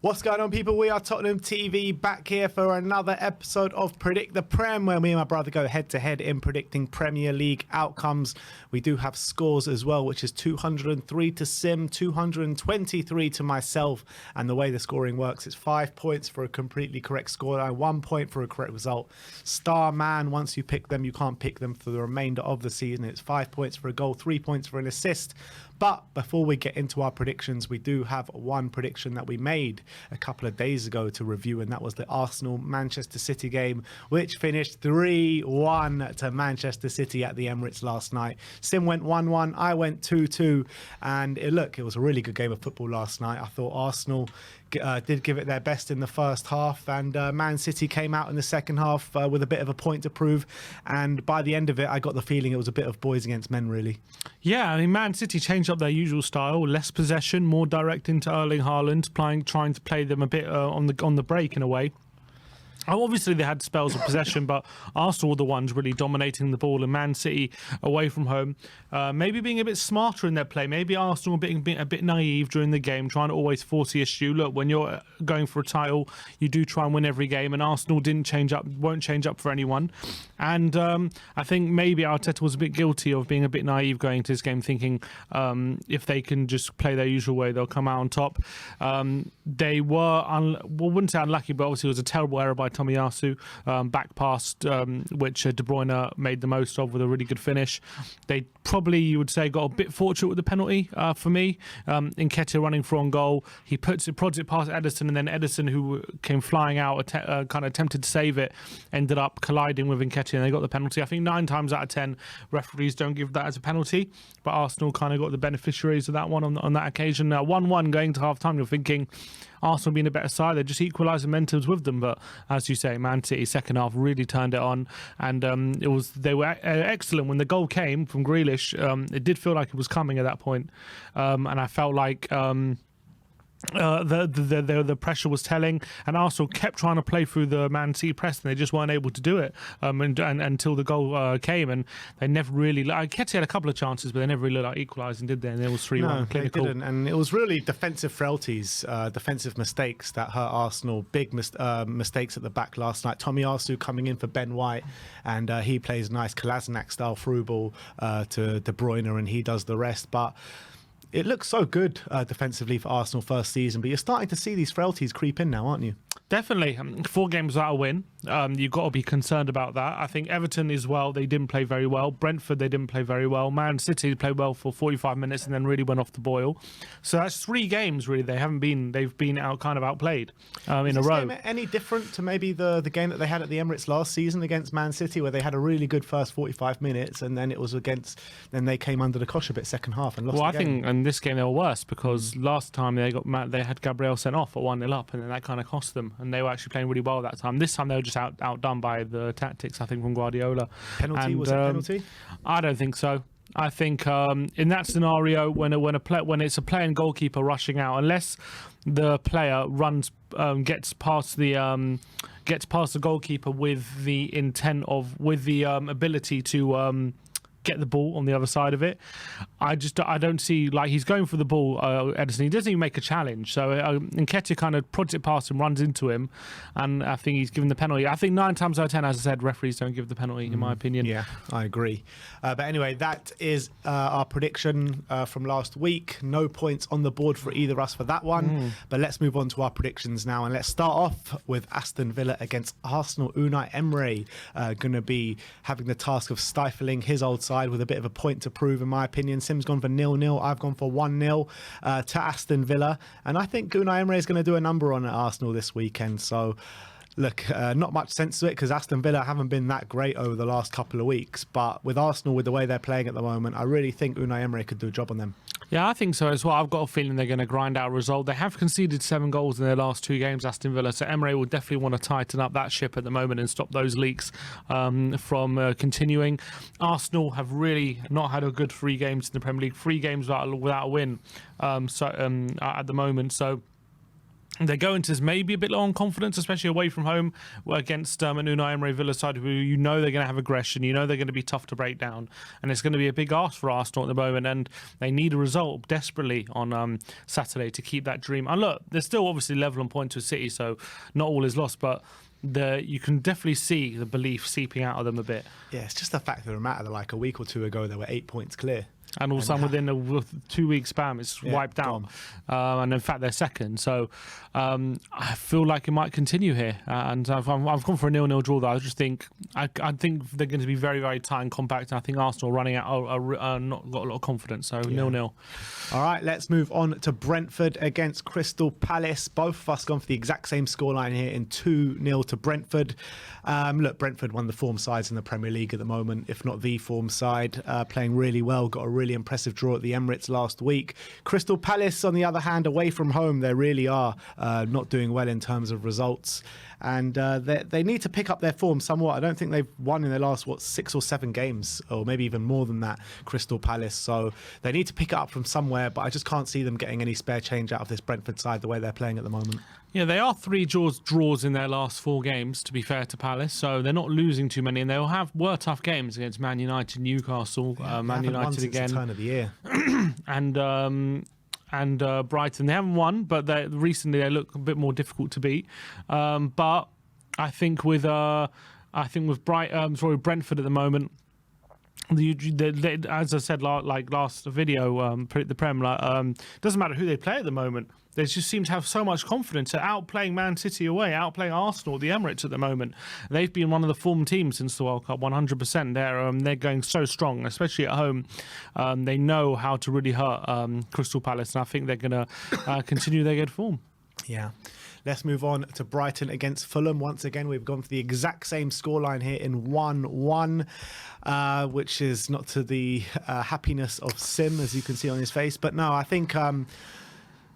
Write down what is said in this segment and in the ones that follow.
What's going on, people? We are Tottenham TV, back here for another episode of Predict the Prem, where me and my brother go head-to-head in predicting Premier League outcomes. We do have scores as well, which is 203 to Sim, 223 to myself. And the way the scoring works, it's 5 points for a completely correct score and 1 point for a correct result. Star man, once you pick them, you can't pick them for the remainder of the season. It's 5 points for a goal, 3 points for an assist. But before we get into our predictions, we do have one prediction that we made a couple of days ago to review, and that was the Arsenal-Manchester City game, which finished 3-1 to Manchester City at the Emirates last night. Sim went 1-1, I went 2-2, and it was a really good game of football last night. I thought Arsenal did give it their best in the first half, and Man City came out in the second half with a bit of a point to prove, and by the end of it, I got the feeling it was a bit of boys against men, really. Yeah, I mean, Man City changed up their usual style, less possession, more direct into Erling Haaland, trying to play them a bit on the break in a way. Obviously, they had spells of possession, but Arsenal were the ones really dominating the ball, and Man City away from home, maybe being a bit smarter in their play. Maybe Arsenal being a bit naive during the game, trying to always force the issue. Look, when you're going for a title, you do try and win every game, and Arsenal won't change up for anyone. And I think maybe Arteta was a bit guilty of being a bit naive going into this game, thinking if they can just play their usual way, they'll come out on top. They were, wouldn't say unlucky, but obviously it was a terrible error by Tomiyasu, back past, which De Bruyne made the most of with a really good finish. They probably, you would say, got a bit fortunate with the penalty for me. Nketiah running for on goal. He prods it past Ederson, and then Ederson, who came flying out, kind of attempted to save it, ended up colliding with Nketiah, and they got the penalty. I think 9 times out of 10, referees don't give that as a penalty, but Arsenal kind of got the beneficiaries of that one on that occasion. 1-1 going to half-time, you're thinking Arsenal being a better side, they just equalised momentums with them. But as you say, Man City second half really turned it on, and they were excellent when the goal came from Grealish. It did feel like it was coming at that point, and I felt like the pressure was telling, and Arsenal kept trying to play through the Man City press, and they just weren't able to do it until the goal came, and they never really. Nketiah had a couple of chances, but they never really equalising, did they? And there was 3-1. No, clinical. they didn't, and it was really defensive frailties, defensive mistakes that hurt Arsenal. Big mistakes at the back last night. Tomiyasu coming in for Ben White, and he plays nice Kolasinac-style through ball to De Bruyne, and he does the rest. But it looks so good defensively for Arsenal first season, but you're starting to see these frailties creep in now, aren't you? Definitely. 4 games without a win. You've got to be concerned about that. I think Everton as well, they didn't play very well. Brentford, they didn't play very well. Man City played well for 45 minutes and then really went off the boil. So that's 3 games, really. They've been outplayed in a row. Game any different to maybe the game that they had at the Emirates last season against Man City, where they had a really good first 45 minutes, and then then they came under the cosh a bit second half and lost the game? I think in this game they were worse, because last time they had Gabriel sent off at 1-0 up, and then that kind of cost them, and they were actually playing really well that time. This time they were just outdone by the tactics, I think, from Guardiola. Was it a penalty? I don't think so. I think in that scenario, when it's a player and goalkeeper rushing out, unless the player gets past the goalkeeper with the intent with the ability to get the ball on the other side of it, I don't see, like, he's going for the ball, Ederson. He doesn't even make a challenge. So Nketiah kind of prods it past him, runs into him, and I think he's given the penalty. I think 9 times out of 10, as I said, referees don't give the penalty, in my opinion. Yeah, I agree. But anyway, that is our prediction from last week. No points on the board for either of us for that one. But let's move on to our predictions now, and let's start off with Aston Villa against Arsenal. Unai Emery going to be having the task of stifling his old side with a bit of a point to prove, in my opinion. Sim's gone for 0-0. I've gone for 1-0 to Aston Villa, and I think Unai Emery is going to do a number on Arsenal this weekend. So look, not much sense to it, because Aston Villa haven't been that great over the last couple of weeks, but with Arsenal, with the way they're playing at the moment, I really think Unai Emery could do a job on them. Yeah, I think so as well. I've got a feeling they're going to grind out a result. They have conceded 7 goals in their last 2 games, Aston Villa, so Emery will definitely want to tighten up that ship at the moment and stop those leaks from continuing. Arsenal have really not had a good 3 games in the Premier League, 3 games without a win at the moment. So They're going to maybe a bit low on confidence, especially away from home against an Unai Emery Villa side who you know they're going to have aggression, you know they're going to be tough to break down, and it's going to be a big ask for Arsenal at the moment, and they need a result desperately on Saturday to keep that dream. And look, they're still obviously level on point to City, so not all is lost, but you can definitely see the belief seeping out of them a bit. Yeah, it's just the fact of the matter that like a week or two ago they were 8 points clear. And all of a sudden, within a 2-week span, it's wiped out. And in fact, they're second. So I feel like it might continue here. And I've gone for a 0-0 draw, though. I just think I think they're going to be very, very tight and compact. And I think Arsenal running out are not got a lot of confidence. So 0-0. All right, let's move on to Brentford against Crystal Palace. Both of us gone for the exact same scoreline here in 2-0 to Brentford. Look, Brentford, one of the form sides in the Premier League at the moment, if not the form side, playing really well. Got a really impressive draw at the Emirates last week. Crystal Palace, on the other hand, away from home, they really are not doing well in terms of results. And they need to pick up their form somewhat. I don't think they've won in their last, 6 or 7 games, or maybe even more than that, Crystal Palace. So they need to pick it up from somewhere, but I just can't see them getting any spare change out of this Brentford side the way they're playing at the moment. Yeah, they are 3 draws in their last 4 games, to be fair to Palace, so they're not losing too many, and they were tough games against Man United, Newcastle, Man United again. The turn of the year. and Brighton. They haven't won, but recently they look a bit more difficult to beat. But I think with Brentford at the moment, as I said, like last video, the Prem, doesn't matter who they play at the moment. They just seem to have so much confidence at outplaying Man City away, outplaying Arsenal at the Emirates at the moment. They've been one of the form teams since the World Cup, 100%. They're going so strong, especially at home. They know how to really hurt Crystal Palace, and I think they're going to continue their good form. Yeah. Let's move on to Brighton against Fulham. Once again, we've gone for the exact same scoreline here in 1-1, which is not to the happiness of Sim, as you can see on his face. But no, I think...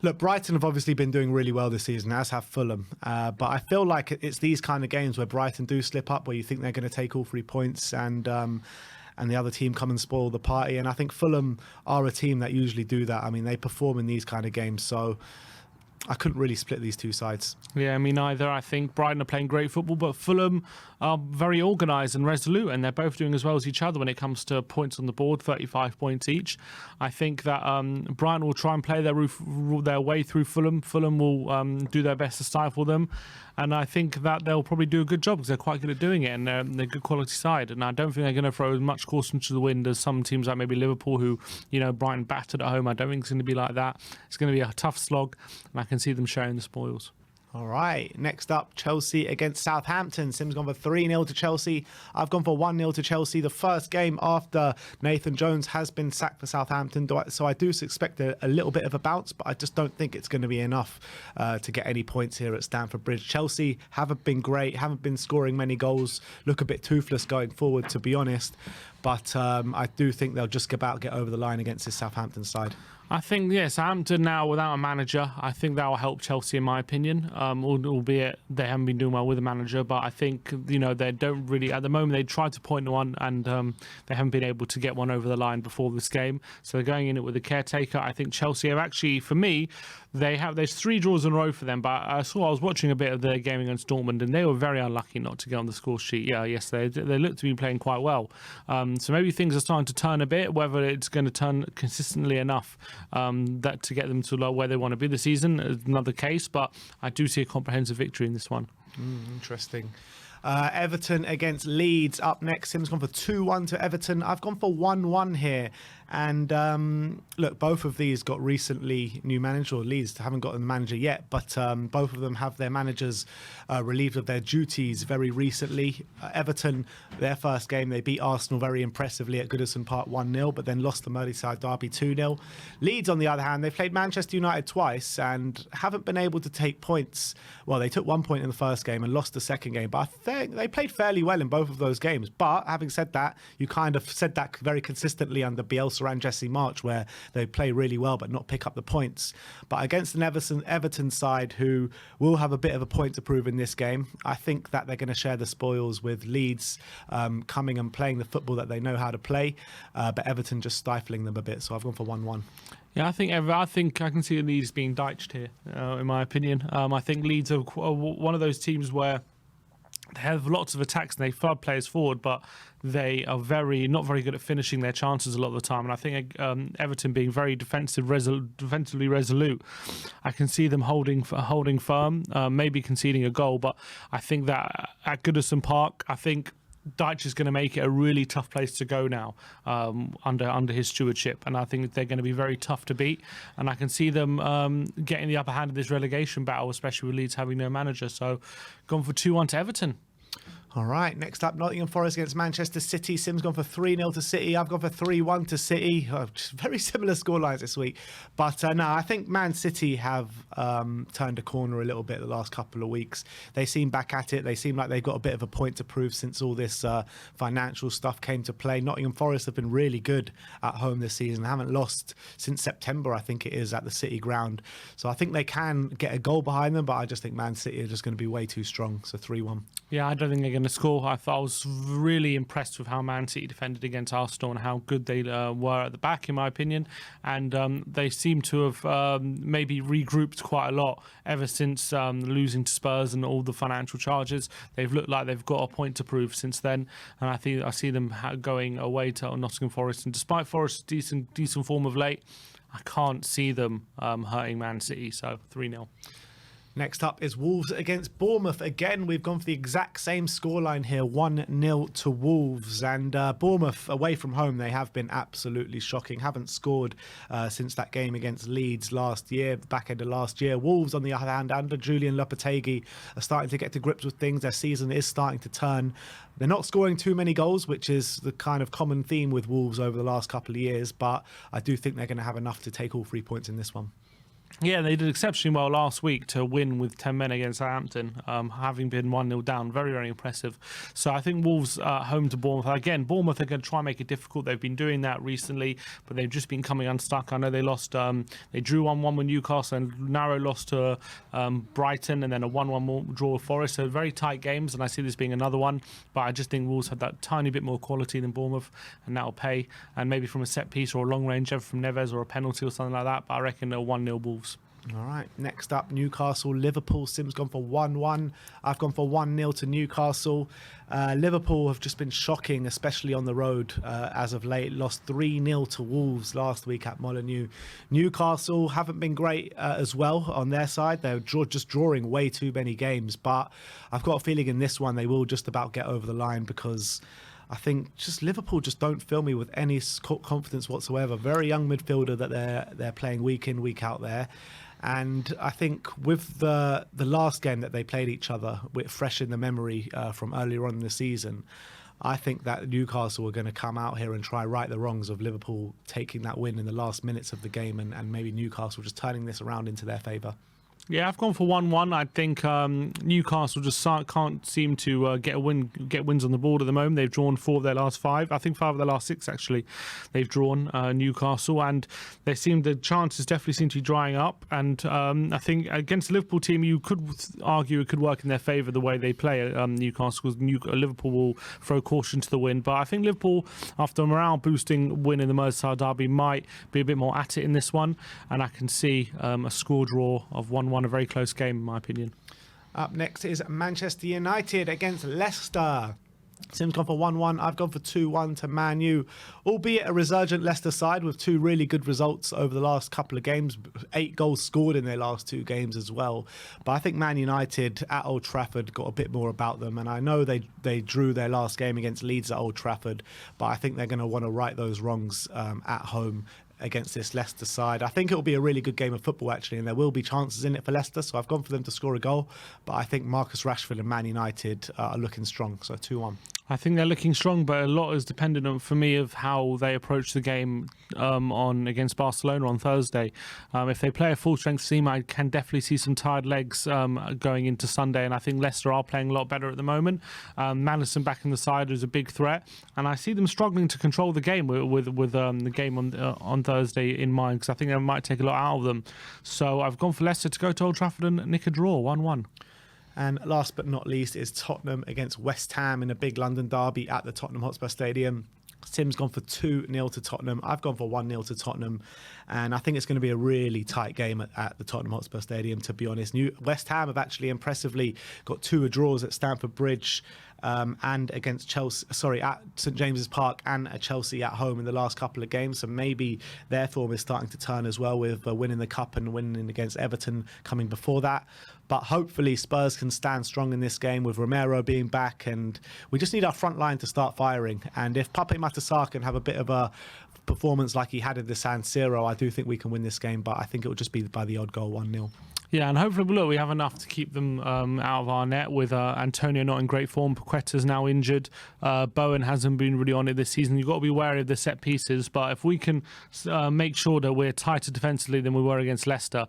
Look, Brighton have obviously been doing really well this season, as have Fulham. But I feel like it's these kind of games where Brighton do slip up, where you think they're going to take all 3 points and the other team come and spoil the party. And I think Fulham are a team that usually do that. I mean, they perform in these kind of games. So I couldn't really split these two sides. Yeah, me neither. I think Brighton are playing great football, but Fulham are very organised and resolute, and they're both doing as well as each other when it comes to points on the board, 35 points each. I think that Brighton will try and play their way through Fulham. Fulham will do their best to stifle them, and I think that they'll probably do a good job because they're quite good at doing it, and they're a good quality side. And I don't think they're going to throw as much caution to the wind as some teams like maybe Liverpool, who, Brighton battered at home. I don't think it's going to be like that. It's going to be a tough slog, and I can see them sharing the spoils. All right, next up, Chelsea against Southampton. Sim's gone for 3-0 to Chelsea. I've gone for 1-0 to Chelsea. The first game after Nathan Jones has been sacked for Southampton. So I do expect a little bit of a bounce, but I just don't think it's going to be enough to get any points here at Stamford Bridge. Chelsea haven't been great, haven't been scoring many goals, look a bit toothless going forward, to be honest. But I do think they'll just about get over the line against this Southampton side. I think, Southampton now without a manager, I think that will help Chelsea in my opinion, albeit they haven't been doing well with a manager, but I think, they don't really, at the moment they tried to point one and they haven't been able to get one over the line before this game, so they're going in it with a caretaker. I think Chelsea have actually, for me, there's 3 draws in a row for them, but I was watching a bit of their game against Dortmund and they were very unlucky not to get on the score sheet yesterday. They looked to be playing quite well, so maybe things are starting to turn a bit. Whether it's going to turn consistently enough that to get them to where they want to be this season is another case, but I do see a comprehensive victory in this one. Interesting. Everton against Leeds up next. Sim's gone for 2-1 to Everton. I've gone for 1-1 here. And look, both of these got recently new manager, or Leeds haven't got the manager yet, but both of them have their managers relieved of their duties very recently. Everton, their first game, they beat Arsenal very impressively at Goodison Park 1-0, but then lost the Merseyside derby 2-0. Leeds, on the other hand, they played Manchester United twice and haven't been able to take points. Well, they took 1 point in the first game and lost the second game, but I think they played fairly well in both of those games. But having said that, you kind of said that very consistently under Bielsa course around Jesse March where they play really well but not pick up the points. But against an Everton side who will have a bit of a point to prove in this game, I think that they're going to share the spoils with Leeds coming and playing the football that they know how to play, but Everton just stifling them a bit. So I've gone for 1-1. Yeah, I think I can see Leeds being diced here, in my opinion. I think Leeds are one of those teams where they have lots of attacks and they flood players forward, but they are not very good at finishing their chances a lot of the time. And I think Everton being very defensively resolute, I can see them holding firm, maybe conceding a goal. But I think that at Goodison Park, I think Dyche is going to make it a really tough place to go now under his stewardship, and I think they're going to be very tough to beat, and I can see them getting the upper hand of this relegation battle, especially with Leeds having no manager. So gone for 2-1 to Everton. All right, next up, Nottingham Forest against Manchester City. Sim's gone for 3-0 to City. I've gone for 3-1 to City. Just very similar scorelines this week. But no, I think Man City have turned a corner a little bit the last couple of weeks. They seem back at it. They seem like they've got a bit of a point to prove since all this financial stuff came to play. Nottingham Forest have been really good at home this season. They haven't lost since September, I think it is, at the City ground. So I think they can get a goal behind them, but I just think Man City are just going to be way too strong. So 3-1. Yeah, I don't think they're going to score. I was really impressed with how Man City defended against Arsenal and how good they were at the back, in my opinion. And they seem to have maybe regrouped quite a lot ever since losing to Spurs and all the financial charges. They've looked like they've got a point to prove since then. And I think I see them going away to Nottingham Forest. And despite Forest's decent form of late, I can't see them hurting Man City. So 3-0. Next up is Wolves against Bournemouth. Again, we've gone for the exact same scoreline here, 1-0 to Wolves. And Bournemouth, away from home, they have been absolutely shocking. Haven't scored since that game against Leeds last year, back end of last year. Wolves, on the other hand, under Julian Lopetegui, are starting to get to grips with things. Their season is starting to turn. They're not scoring too many goals, which is the kind of common theme with Wolves over the last couple of years. But I do think they're going to have enough to take all 3 points in this one. Yeah, they did exceptionally well last week to win with 10 men against Southampton, having been 1-0 down. Very, very impressive. So I think Wolves home to Bournemouth. Again, Bournemouth are going to try and make it difficult. They've been doing that recently, but they've just been coming unstuck. I know they lost, they drew 1-1 with Newcastle and narrow loss to Brighton, and then a 1-1 draw with Forest. So very tight games, and I see this being another one. But I just think Wolves have that tiny bit more quality than Bournemouth, and that'll pay. And maybe from a set piece or a long range, ever from Neves or a penalty or something like that. But I reckon a 1-0 Wolves. All right, next up, Newcastle, Liverpool. Sim's gone for 1-1. I've gone for 1-0 to Newcastle. Liverpool have just been shocking, especially on the road as of late. Lost 3-0 to Wolves last week at Molineux. Newcastle haven't been great as well on their side. They're just drawing way too many games. But I've got a feeling in this one they will just about get over the line, because I think just Liverpool just don't fill me with any confidence whatsoever. Very young midfielder that they're playing week in, week out there. And I think with the last game that they played each other, fresh in the memory from earlier on in the season, I think that Newcastle are going to come out here and try right the wrongs of Liverpool taking that win in the last minutes of the game, and maybe Newcastle just turning this around into their favour. Yeah, I've gone for 1-1. I think Newcastle just can't seem to get wins on the board at the moment. They've drawn 4 of their last 5. I think 5 of their last 6 actually. They've drawn Newcastle, and the chances definitely seem to be drying up. And I think against the Liverpool team, you could argue it could work in their favour the way they play Newcastle, because Liverpool will throw caution to the wind. But I think Liverpool, after a morale boosting win in the Merseyside derby, might be a bit more at it in this one, and I can see a score draw of 1-1. A very close game, in my opinion. Up next is Manchester United against Leicester. Sim's gone for 1-1. I've gone for 2-1 to Man U. Albeit a resurgent Leicester side with 2 really good results over the last couple of games. 8 goals scored in their last 2 games as well. But I think Man United at Old Trafford got a bit more about them. And I know they drew their last game against Leeds at Old Trafford. But I think they're going to want to right those wrongs at home against this Leicester side. I think it will be a really good game of football, actually, and there will be chances in it for Leicester, so I've gone for them to score a goal, but I think Marcus Rashford and Man United are looking strong, so 2-1. I think they're looking strong, but a lot is dependent on, for me, of how they approach the game on against Barcelona on Thursday. If they play a full-strength team, I can definitely see some tired legs going into Sunday, and I think Leicester are playing a lot better at the moment. Maddison back in the side is a big threat, and I see them struggling to control the game with the game on Thursday in mind, because I think they might take a lot out of them. So I've gone for Leicester to go to Old Trafford and nick a draw, 1-1. And last but not least is Tottenham against West Ham in a big London derby at the Tottenham Hotspur Stadium. Tim's gone for 2-0 to Tottenham. I've gone for 1-0 to Tottenham. And I think it's going to be a really tight game at the Tottenham Hotspur Stadium, to be honest. West Ham have actually impressively got 2 draws at Stamford Bridge and against Chelsea, at St James's Park, and at Chelsea at home in the last couple of games. So maybe their form is starting to turn as well, with winning the Cup and winning against Everton coming before that. But hopefully Spurs can stand strong in this game with Romero being back, and we just need our front line to start firing. And if Pape Matar can have a bit of a performance like he had at the San Siro, I do think we can win this game, but I think it will just be by the odd goal, 1-0. Yeah, and hopefully, look, we have enough to keep them out of our net, with Antonio not in great form. Paqueta's now injured. Bowen hasn't been really on it this season. You've got to be wary of the set pieces, but if we can make sure that we're tighter defensively than we were against Leicester,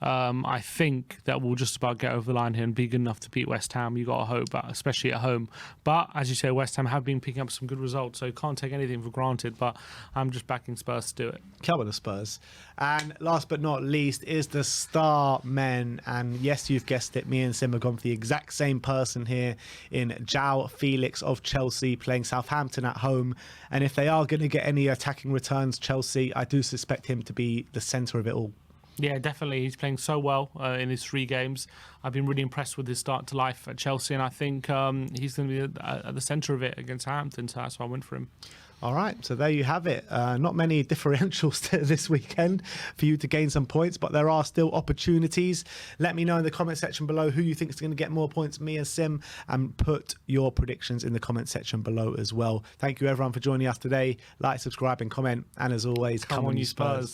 I think that we'll just about get over the line here and be good enough to beat West Ham. You got to hope, especially at home. But as you say, West Ham have been picking up some good results, so you can't take anything for granted. But I'm just backing Spurs to do it. Come on, the Spurs. And last but not least is the star men. And yes, you've guessed it, me and Sim have gone for the exact same person here in João Felix of Chelsea, playing Southampton at home. And if they are going to get any attacking returns, Chelsea, I do suspect him to be the centre of it all. Yeah, definitely. He's playing so well in his 3 games. I've been really impressed with his start to life at Chelsea, and I think he's going to be at the centre of it against Southampton, so that's why I went for him. All right, so there you have it. Not many differentials this weekend for you to gain some points, but there are still opportunities. Let me know in the comment section below who you think is going to get more points, me and Sim, and put your predictions in the comment section below as well. Thank you, everyone, for joining us today. Like, subscribe, and comment. And as always, come on, you Spurs.